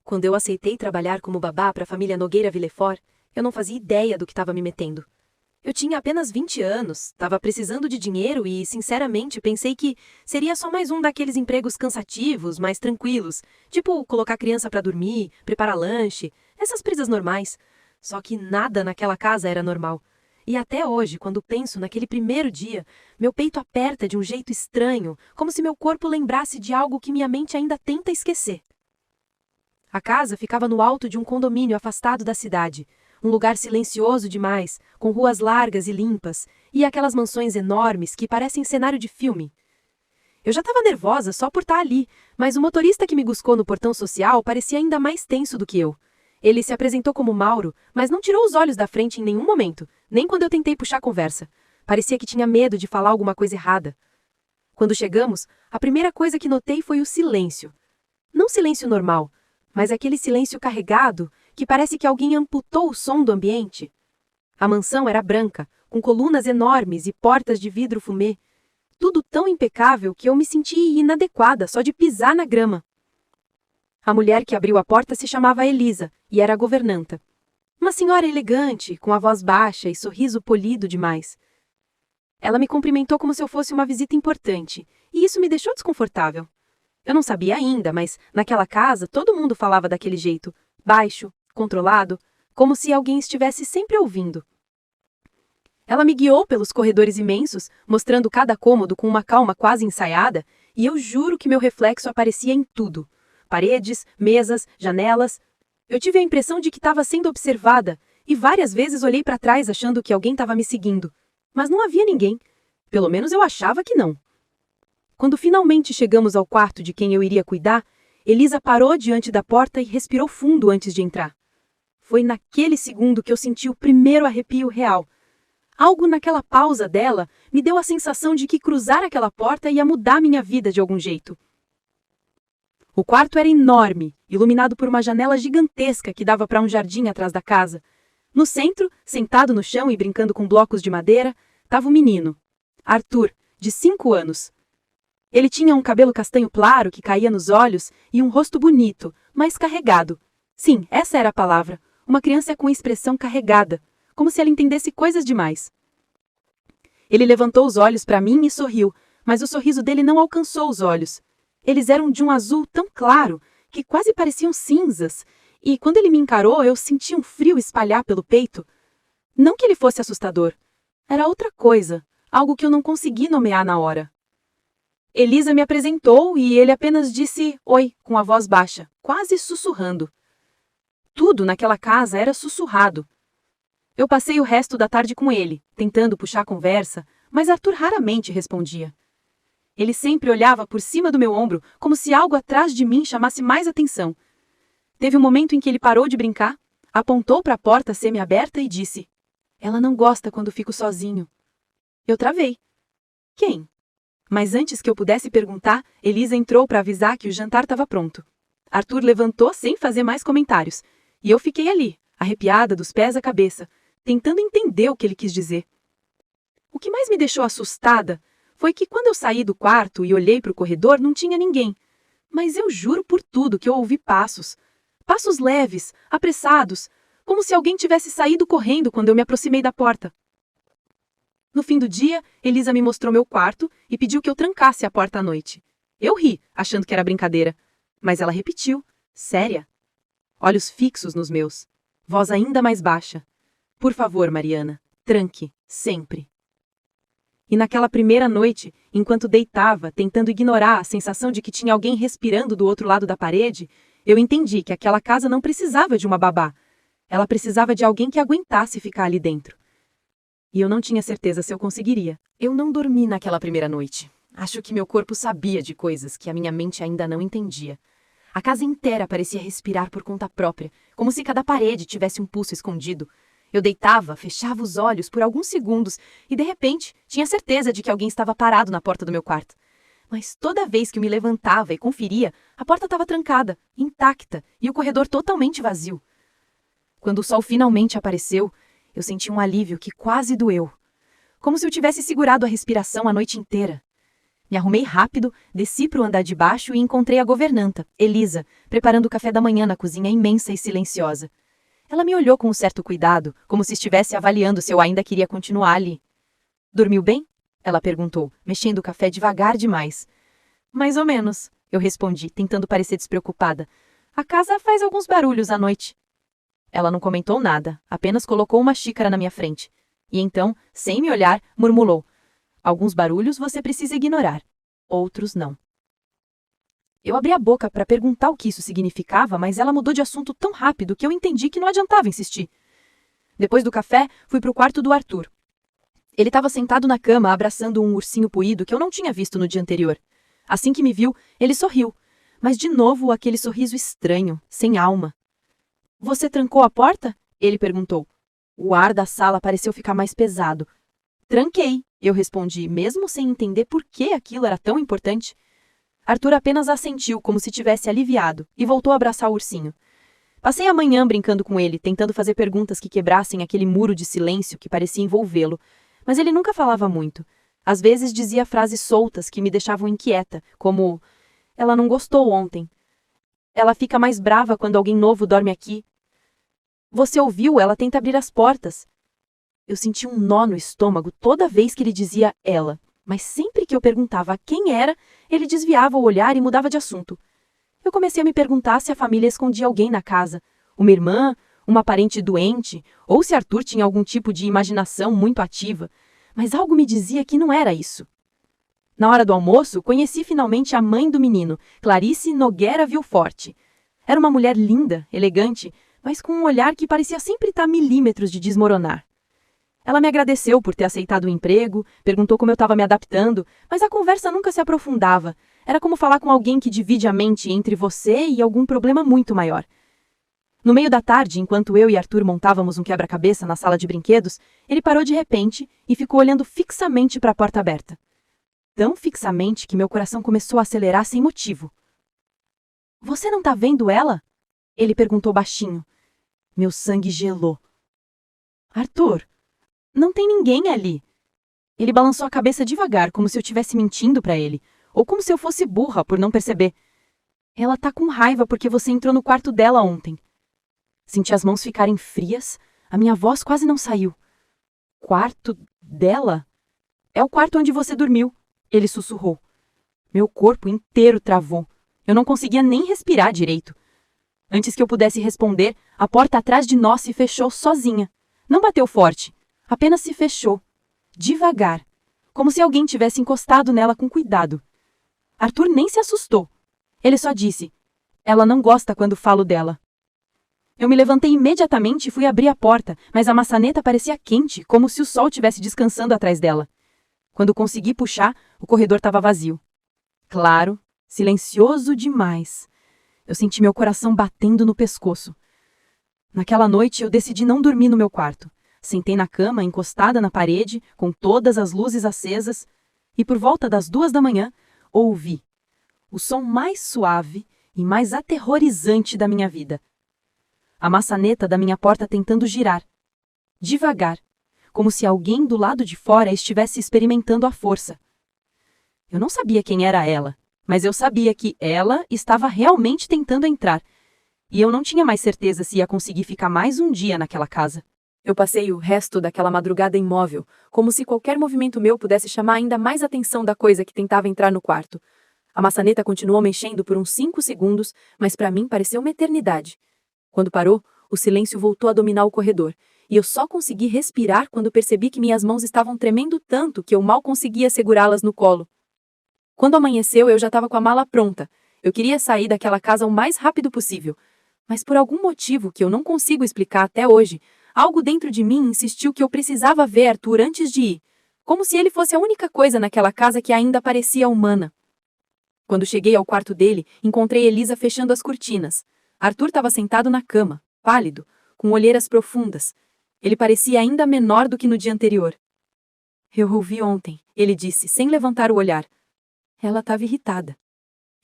Quando eu aceitei trabalhar como babá para a família Nogueira Villefort, eu não fazia ideia do que estava me metendo. Eu tinha apenas 20 anos, estava precisando de dinheiro e, sinceramente, pensei que seria só mais um daqueles empregos cansativos, mais tranquilos, tipo colocar a criança para dormir, preparar lanche, essas presas normais. Só que nada naquela casa era normal. E até hoje, quando penso naquele primeiro dia, meu peito aperta de um jeito estranho, como se meu corpo lembrasse de algo que minha mente ainda tenta esquecer. A casa ficava no alto de um condomínio afastado da cidade, um lugar silencioso demais, com ruas largas e limpas, e aquelas mansões enormes que parecem cenário de filme. Eu já estava nervosa só por estar ali, mas o motorista que me buscou no portão social parecia ainda mais tenso do que eu. Ele se apresentou como Mauro, mas não tirou os olhos da frente em nenhum momento, nem quando eu tentei puxar conversa. Parecia que tinha medo de falar alguma coisa errada. Quando chegamos, a primeira coisa que notei foi o silêncio. Não silêncio normal, mas aquele silêncio carregado que parece que alguém amputou o som do ambiente. A mansão era branca, com colunas enormes e portas de vidro fumê. Tudo tão impecável que eu me senti inadequada só de pisar na grama. A mulher que abriu a porta se chamava Elisa e era a governanta. Uma senhora elegante, com a voz baixa e sorriso polido demais. Ela me cumprimentou como se eu fosse uma visita importante, e isso me deixou desconfortável. Eu não sabia ainda, mas naquela casa todo mundo falava daquele jeito, baixo, controlado, como se alguém estivesse sempre ouvindo. Ela me guiou pelos corredores imensos, mostrando cada cômodo com uma calma quase ensaiada, e eu juro que meu reflexo aparecia em tudo. Paredes, mesas, janelas. Eu tive a impressão de que estava sendo observada, e várias vezes olhei para trás achando que alguém estava me seguindo. Mas não havia ninguém. Pelo menos eu achava que não. Quando finalmente chegamos ao quarto de quem eu iria cuidar, Elisa parou diante da porta e respirou fundo antes de entrar. Foi naquele segundo que eu senti o primeiro arrepio real. Algo naquela pausa dela me deu a sensação de que cruzar aquela porta ia mudar minha vida de algum jeito. O quarto era enorme, iluminado por uma janela gigantesca que dava para um jardim atrás da casa. No centro, sentado no chão e brincando com blocos de madeira, estava o menino, Arthur, de 5 anos. Ele tinha um cabelo castanho claro que caía nos olhos e um rosto bonito, mas carregado. Sim, essa era a palavra. Uma criança com expressão carregada, como se ela entendesse coisas demais. Ele levantou os olhos para mim e sorriu, mas o sorriso dele não alcançou os olhos. Eles eram de um azul tão claro que quase pareciam cinzas, e quando ele me encarou eu senti um frio espalhar pelo peito. Não que ele fosse assustador. Era outra coisa, algo que eu não consegui nomear na hora. Elisa me apresentou e ele apenas disse oi, com a voz baixa, quase sussurrando. Tudo naquela casa era sussurrado. Eu passei o resto da tarde com ele, tentando puxar conversa, mas Arthur raramente respondia. Ele sempre olhava por cima do meu ombro, como se algo atrás de mim chamasse mais atenção. Teve um momento em que ele parou de brincar, apontou para a porta semi-aberta e disse: "Ela não gosta quando fico sozinho." Eu travei. Quem? Mas antes que eu pudesse perguntar, Elisa entrou para avisar que o jantar estava pronto. Arthur levantou sem fazer mais comentários, e eu fiquei ali, arrepiada dos pés à cabeça, tentando entender o que ele quis dizer. O que mais me deixou assustada foi que quando eu saí do quarto e olhei para o corredor não tinha ninguém. Mas eu juro por tudo que eu ouvi passos. Passos leves, apressados, como se alguém tivesse saído correndo quando eu me aproximei da porta. No fim do dia, Elisa me mostrou meu quarto e pediu que eu trancasse a porta à noite. Eu ri, achando que era brincadeira. Mas ela repetiu, séria. Olhos fixos nos meus. Voz ainda mais baixa. "Por favor, Mariana, tranque, sempre." E naquela primeira noite, enquanto deitava, tentando ignorar a sensação de que tinha alguém respirando do outro lado da parede, eu entendi que aquela casa não precisava de uma babá. Ela precisava de alguém que aguentasse ficar ali dentro. E eu não tinha certeza se eu conseguiria. Eu não dormi naquela primeira noite. Acho que meu corpo sabia de coisas que a minha mente ainda não entendia. A casa inteira parecia respirar por conta própria, como se cada parede tivesse um pulso escondido. Eu deitava, fechava os olhos por alguns segundos e, de repente, tinha certeza de que alguém estava parado na porta do meu quarto. Mas toda vez que eu me levantava e conferia, a porta estava trancada, intacta, e o corredor totalmente vazio. Quando o sol finalmente apareceu, eu senti um alívio que quase doeu. Como se eu tivesse segurado a respiração a noite inteira. Me arrumei rápido, desci para o andar de baixo e encontrei a governanta, Elisa, preparando o café da manhã na cozinha imensa e silenciosa. Ela me olhou com um certo cuidado, como se estivesse avaliando se eu ainda queria continuar ali. Dormiu bem? Ela perguntou, mexendo o café devagar demais. Mais ou menos, eu respondi, tentando parecer despreocupada. A casa faz alguns barulhos à noite. Ela não comentou nada, apenas colocou uma xícara na minha frente. E então, sem me olhar, murmurou. Alguns barulhos você precisa ignorar, outros não. Eu abri a boca para perguntar o que isso significava, mas ela mudou de assunto tão rápido que eu entendi que não adiantava insistir. Depois do café, fui para o quarto do Arthur. Ele estava sentado na cama, abraçando um ursinho poído que eu não tinha visto no dia anterior. Assim que me viu, ele sorriu, mas de novo aquele sorriso estranho, sem alma. Você trancou a porta? Ele perguntou. O ar da sala pareceu ficar mais pesado. Tranquei, eu respondi, mesmo sem entender por que aquilo era tão importante. Arthur apenas assentiu, como se tivesse aliviado, e voltou a abraçar o ursinho. Passei a manhã brincando com ele, tentando fazer perguntas que quebrassem aquele muro de silêncio que parecia envolvê-lo, mas ele nunca falava muito. Às vezes dizia frases soltas que me deixavam inquieta, como: ela não gostou ontem. Ela fica mais brava quando alguém novo dorme aqui. Você ouviu? Ela tenta abrir as portas. Eu senti um nó no estômago toda vez que ele dizia ela, mas sempre que eu perguntava quem era, ele desviava o olhar e mudava de assunto. Eu comecei a me perguntar se a família escondia alguém na casa, uma irmã, uma parente doente, ou se Arthur tinha algum tipo de imaginação muito ativa, mas algo me dizia que não era isso. Na hora do almoço, conheci finalmente a mãe do menino, Clarice Nogueira Vilforte. Era uma mulher linda, elegante, mas com um olhar que parecia sempre estar a milímetros de desmoronar. Ela me agradeceu por ter aceitado o emprego, perguntou como eu estava me adaptando, mas a conversa nunca se aprofundava. Era como falar com alguém que divide a mente entre você e algum problema muito maior. No meio da tarde, enquanto eu e Arthur montávamos um quebra-cabeça na sala de brinquedos, ele parou de repente e ficou olhando fixamente para a porta aberta. Tão fixamente que meu coração começou a acelerar sem motivo. Você não está vendo ela? Ele perguntou baixinho. Meu sangue gelou. Arthur, não tem ninguém ali. Ele balançou a cabeça devagar, como se eu estivesse mentindo para ele, ou como se eu fosse burra por não perceber. Ela tá com raiva porque você entrou no quarto dela ontem. Senti as mãos ficarem frias, a minha voz quase não saiu. Quarto dela? É o quarto onde você dormiu, ele sussurrou. Meu corpo inteiro travou. Eu não conseguia nem respirar direito. Antes que eu pudesse responder, a porta atrás de nós se fechou sozinha. Não bateu forte, apenas se fechou. Devagar, como se alguém tivesse encostado nela com cuidado. Arthur nem se assustou. Ele só disse, ela não gosta quando falo dela. Eu me levantei imediatamente e fui abrir a porta, mas a maçaneta parecia quente, como se o sol estivesse descansando atrás dela. Quando consegui puxar, o corredor estava vazio. Claro, silencioso demais. Eu senti meu coração batendo no pescoço. Naquela noite, eu decidi não dormir no meu quarto. Sentei na cama, encostada na parede, com todas as luzes acesas, e por volta das 2 da manhã, ouvi o som mais suave e mais aterrorizante da minha vida. A maçaneta da minha porta tentando girar. Devagar, como se alguém do lado de fora estivesse experimentando a força. Eu não sabia quem era ela, mas eu sabia que ela estava realmente tentando entrar, e eu não tinha mais certeza se ia conseguir ficar mais um dia naquela casa. Eu passei o resto daquela madrugada imóvel, como se qualquer movimento meu pudesse chamar ainda mais atenção da coisa que tentava entrar no quarto. A maçaneta continuou mexendo por uns 5 segundos, mas para mim pareceu uma eternidade. Quando parou, o silêncio voltou a dominar o corredor, e eu só consegui respirar quando percebi que minhas mãos estavam tremendo tanto que eu mal conseguia segurá-las no colo. Quando amanheceu, eu já estava com a mala pronta. Eu queria sair daquela casa o mais rápido possível, mas por algum motivo que eu não consigo explicar até hoje, algo dentro de mim insistiu que eu precisava ver Arthur antes de ir, como se ele fosse a única coisa naquela casa que ainda parecia humana. Quando cheguei ao quarto dele, encontrei Elisa fechando as cortinas. Arthur estava sentado na cama, pálido, com olheiras profundas. Ele parecia ainda menor do que no dia anterior. Eu o vi ontem, ele disse, sem levantar o olhar. Ela estava irritada.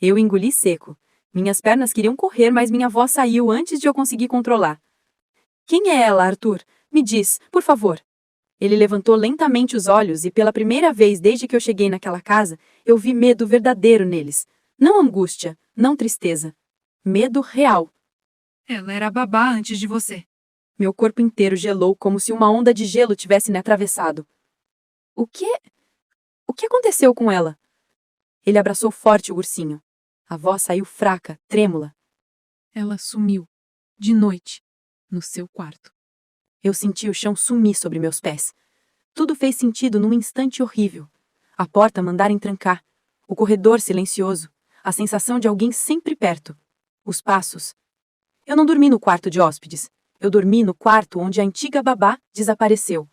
Eu engoli seco. Minhas pernas queriam correr, mas minha voz saiu antes de eu conseguir controlar. Quem é ela, Arthur? Me diz, por favor. Ele levantou lentamente os olhos e, pela primeira vez desde que eu cheguei naquela casa, eu vi medo verdadeiro neles. Não angústia, não tristeza. Medo real. Ela era a babá antes de você. Meu corpo inteiro gelou como se uma onda de gelo tivesse me atravessado. O que aconteceu com ela? Ele abraçou forte o ursinho. A voz saiu fraca, trêmula. Ela sumiu. De noite. No seu quarto. Eu senti o chão sumir sobre meus pés. Tudo fez sentido num instante horrível. A porta mandarem trancar. O corredor silencioso. A sensação de alguém sempre perto. Os passos. Eu não dormi no quarto de hóspedes. Eu dormi no quarto onde a antiga babá desapareceu.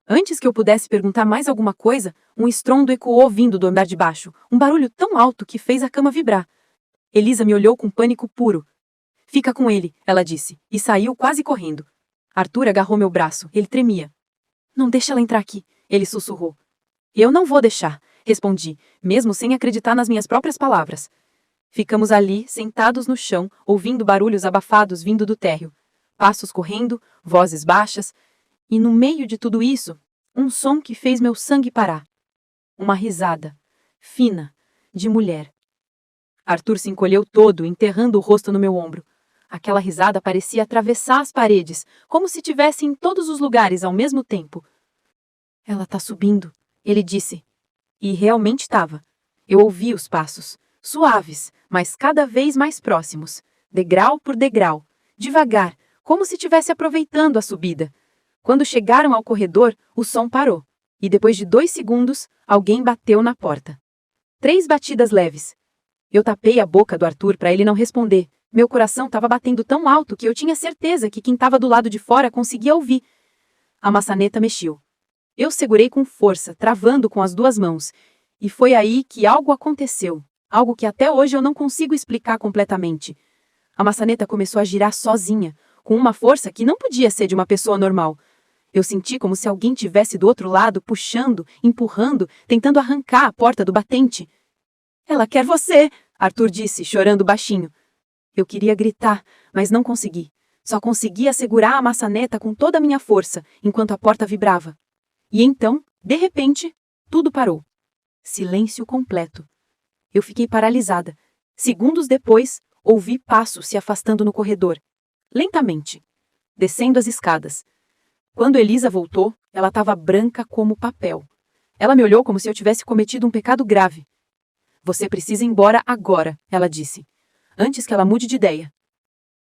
Antes que eu pudesse perguntar mais alguma coisa, um estrondo ecoou vindo do andar de baixo, um barulho tão alto que fez a cama vibrar. Elisa me olhou com pânico puro. Fica com ele, ela disse, e saiu quase correndo. Arthur agarrou meu braço, ele tremia. Não deixa ela entrar aqui, ele sussurrou. Eu não vou deixar, respondi, mesmo sem acreditar nas minhas próprias palavras. Ficamos ali, sentados no chão, ouvindo barulhos abafados vindo do térreo. Passos correndo, vozes baixas, e no meio de tudo isso, um som que fez meu sangue parar. Uma risada, fina, de mulher. Arthur se encolheu todo, enterrando o rosto no meu ombro. Aquela risada parecia atravessar as paredes, como se tivesse em todos os lugares ao mesmo tempo. Ela tá subindo, ele disse. E realmente estava. Eu ouvi os passos, suaves, mas cada vez mais próximos, degrau por degrau, devagar, como se estivesse aproveitando a subida. Quando chegaram ao corredor, o som parou, e depois de 2 segundos, alguém bateu na porta. 3 batidas leves. Eu tapei a boca do Arthur para ele não responder. Meu coração estava batendo tão alto que eu tinha certeza que quem estava do lado de fora conseguia ouvir. A maçaneta mexeu. Eu segurei com força, travando com as 2 mãos. E foi aí que algo aconteceu. Algo que até hoje eu não consigo explicar completamente. A maçaneta começou a girar sozinha, com uma força que não podia ser de uma pessoa normal. Eu senti como se alguém tivesse do outro lado, puxando, empurrando, tentando arrancar a porta do batente. Ela quer você, Arthur disse, chorando baixinho. Eu queria gritar, mas não consegui. Só conseguia segurar a maçaneta com toda a minha força, enquanto a porta vibrava. E então, de repente, tudo parou. Silêncio completo. Eu fiquei paralisada. Segundos depois, ouvi passos se afastando no corredor. Lentamente. Descendo as escadas. Quando Elisa voltou, ela estava branca como papel. Ela me olhou como se eu tivesse cometido um pecado grave. Você precisa ir embora agora, ela disse. Antes que ela mude de ideia.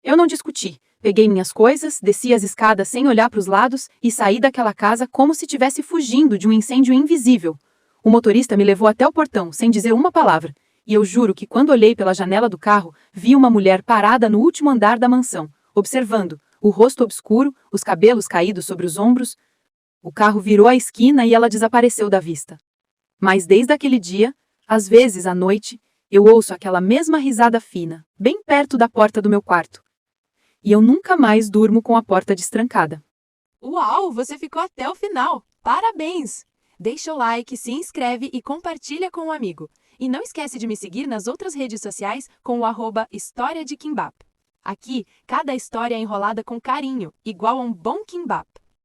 Eu não discuti. Peguei minhas coisas, desci as escadas sem olhar para os lados e saí daquela casa como se estivesse fugindo de um incêndio invisível. O motorista me levou até o portão, sem dizer uma palavra. E eu juro que quando olhei pela janela do carro, vi uma mulher parada no último andar da mansão, observando, o rosto obscuro, os cabelos caídos sobre os ombros. O carro virou a esquina e ela desapareceu da vista. Mas desde aquele dia, às vezes à noite, eu ouço aquela mesma risada fina, bem perto da porta do meu quarto. E eu nunca mais durmo com a porta destrancada. Uau, você ficou até o final! Parabéns! Deixa o like, se inscreve e compartilha com um amigo. E não esquece de me seguir nas outras redes sociais com o @História de Kimbap. Aqui, cada história é enrolada com carinho, igual a um bom kimbap.